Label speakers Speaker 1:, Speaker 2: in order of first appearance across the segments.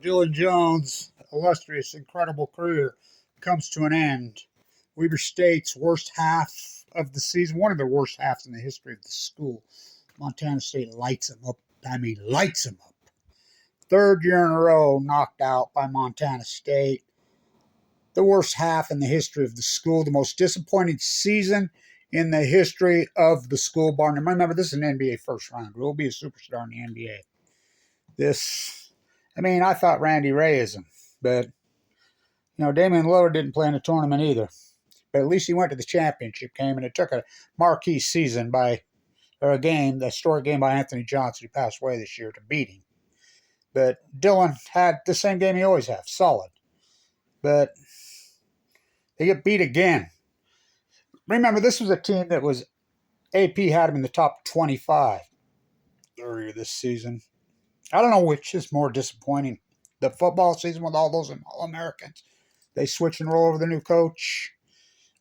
Speaker 1: Dillon Jones' illustrious, incredible career comes to an end. Weber State's worst half of the season, one of the worst halves in the history of the school. Montana State lights them up. Lights them up. Third year in a row knocked out by Montana State. The worst half in the history of the school. The most disappointing season in the history of the school. Remember, this is an NBA first round. We'll be a superstar in the NBA. I thought Randy Ray is him, but Damian Lillard didn't play in the tournament either. But at least he went to the championship game, and it took a marquee season a historic game by Anthony Johnson, who passed away this year, to beat him. But Dillon had the same game he always has, solid. But they get beat again. Remember, this was a team that was AP had him in the top 25 earlier this season. I don't know which is more disappointing. The football season with all those All-Americans, they switch and roll over the new coach,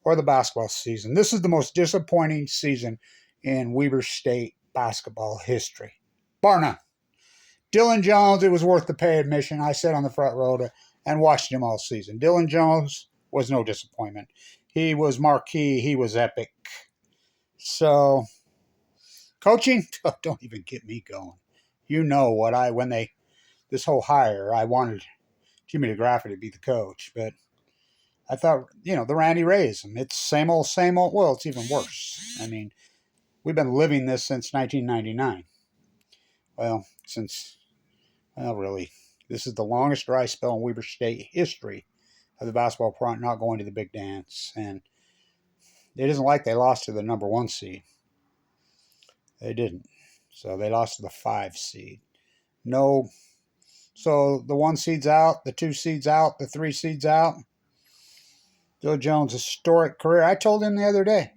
Speaker 1: or the basketball season. This is the most disappointing season in Weber State basketball history. Bar none. Dillon Jones, it was worth the pay admission. I sat on the front row and watched him all season. Dillon Jones was no disappointment. He was marquee. He was epic. So, coaching, don't even get me going. This whole hire, I wanted Jimmy DeGraffo to be the coach, but I thought, the Randy Rays, it's same old. Well, it's even worse. We've been living this since 1999. Really, this is the longest dry spell in Weber State history of the basketball front not going to the big dance. And it isn't like they lost to the number 1 seed. They didn't. So they lost to the 5 seed. No. So the 1 seed's out, the 2 seed's out, the 3 seed's out. Dillon Jones' historic career. I told him the other day,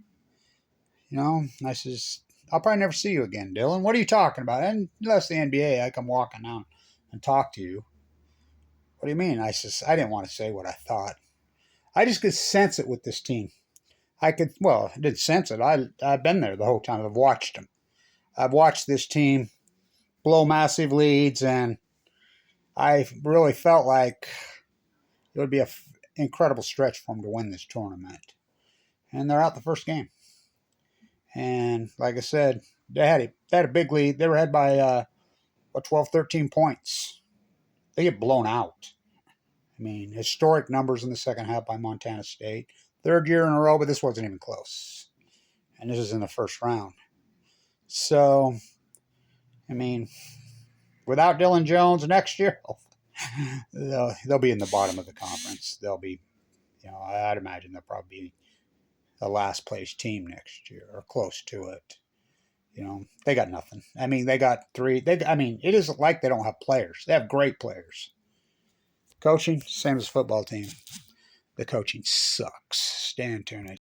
Speaker 1: I says, I'll probably never see you again, Dillon. What are you talking about? And unless the NBA, I come walking down and talk to you. What do you mean? I says, I didn't want to say what I thought. I just could sense it with this team. I didn't sense it. I've been there the whole time. I've watched them. I've watched this team blow massive leads, and I really felt like it would be an incredible stretch for them to win this tournament. And they're out the first game. And like I said, they had a big lead. They were ahead by 12, 13 points. They get blown out. Historic numbers in the second half by Montana State. Third year in a row, but this wasn't even close. And this is in the first round. So, without Dillon Jones next year, they'll be in the bottom of the conference. They'll be, I'd imagine they'll probably be the last place team next year or close to it. They got nothing. They got 3. It isn't like they don't have players. They have great players. Coaching, same as football team. The coaching sucks. Stay tuned.